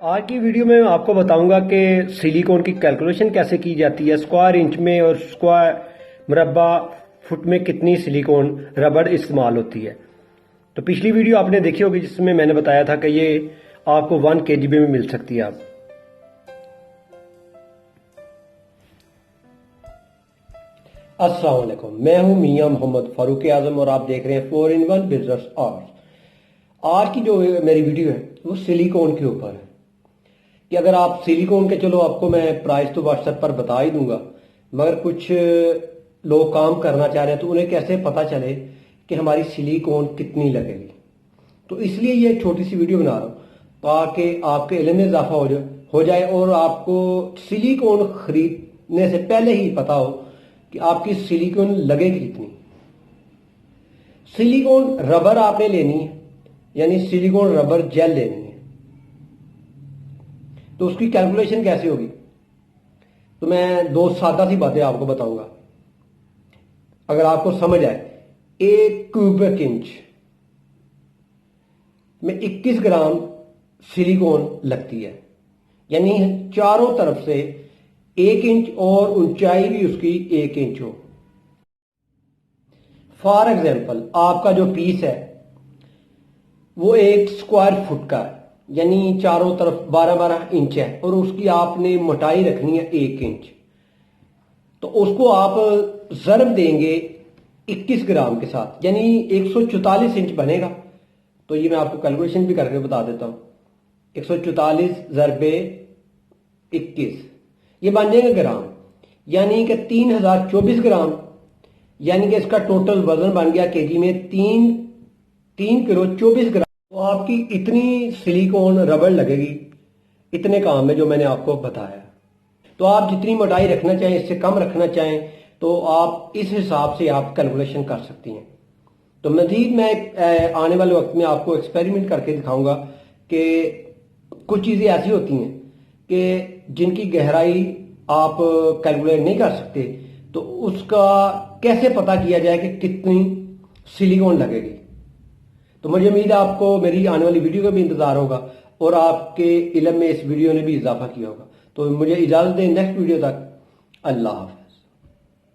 आज की वीडियो में मैं आपको बताऊंगा कि सिलिकॉन की कैलकुलेशन कैसे की जाती है। स्क्वायर इंच में और स्क्वायर मुरब्बा फुट में कितनी सिलिकॉन रबड़ इस्तेमाल होती है। तो पिछली वीडियो आपने देखी होगी जिसमें मैंने बताया था कि ये आपको 1 kgB में मिल सकती है। आप अस्सलाम वालेकुम, मैं हूं मियां मोहम्मद फारूक आजम और आप देख रहे हैं 4 in 1 बिजनेस आवर्स। आज की जो मेरी वीडियो है वो सिलिकॉन के ऊपर है कि अगर आप सिलिकॉन के, चलो आपको मैं प्राइस तो व्हाट्सएप पर बता ही दूंगा, मगर कुछ लोग काम करना चाह रहे हैं तो उन्हें कैसे पता चले कि हमारी सिलिकॉन कितनी लगेगी। तो इसलिए ये छोटी सी वीडियो बना रहा हूँ ताकि आपके इल्म में इजाफा हो जाए और आपको सिलिकॉन खरीदने से पहले ही पता हो कि आपकी सिलिकॉन लगेगी कितनी। सिलिकॉन रबर आपने लेनी है, यानी सिलिकॉन रबर जेल लेनी है। तो उसकी कैलकुलेशन कैसे होगी, तो मैं दो सादा सी बातें आपको बताऊंगा अगर आपको समझ आए। 1 क्यूबिक इंच में 21 ग्राम सिलिकॉन लगती है, यानी चारों तरफ से 1 इंच और ऊंचाई भी उसकी 1 इंच हो। फॉर एग्जाम्पल आपका जो पीस है वो 1 स्क्वायर फुट का है, यानी चारों तरफ 12-12 इंच है और उसकी आपने मोटाई रखनी है 1 इंच। तो उसको आप जरब देंगे 21 ग्राम के साथ, यानी 144 इंच बनेगा। तो ये मैं आपको कैलकुलेशन भी करके बता देता हूं। 144 ज़रबे 21 ये बन जाएगा ग्राम, यानी कि 3024 ग्राम, यानी कि इसका टोटल वजन बन गया केजी में 3 किलो 24 ग्राम। तो आपकी इतनी सिलिकॉन रबड़ लगेगी इतने काम में जो मैंने आपको बताया। तो आप जितनी मोटाई रखना चाहें, इससे कम रखना चाहें, तो आप इस हिसाब से आप कैलकुलेशन कर सकती हैं। तो मजीद मैं आने वाले वक्त में आपको एक्सपेरिमेंट करके दिखाऊंगा कि कुछ चीज़ें ऐसी होती हैं कि जिनकी गहराई आप कैलकुलेट नहीं कर सकते, तो उसका कैसे पता किया जाए कि कितनी सिलिकॉन लगेगी। तो मुझे उम्मीद है आपको मेरी आने वाली वीडियो का भी इंतजार होगा और आपके इल्म में इस वीडियो ने भी इजाफा किया होगा। तो मुझे इजाजत दें, नेक्स्ट वीडियो तक अल्लाह हाफ़िज़।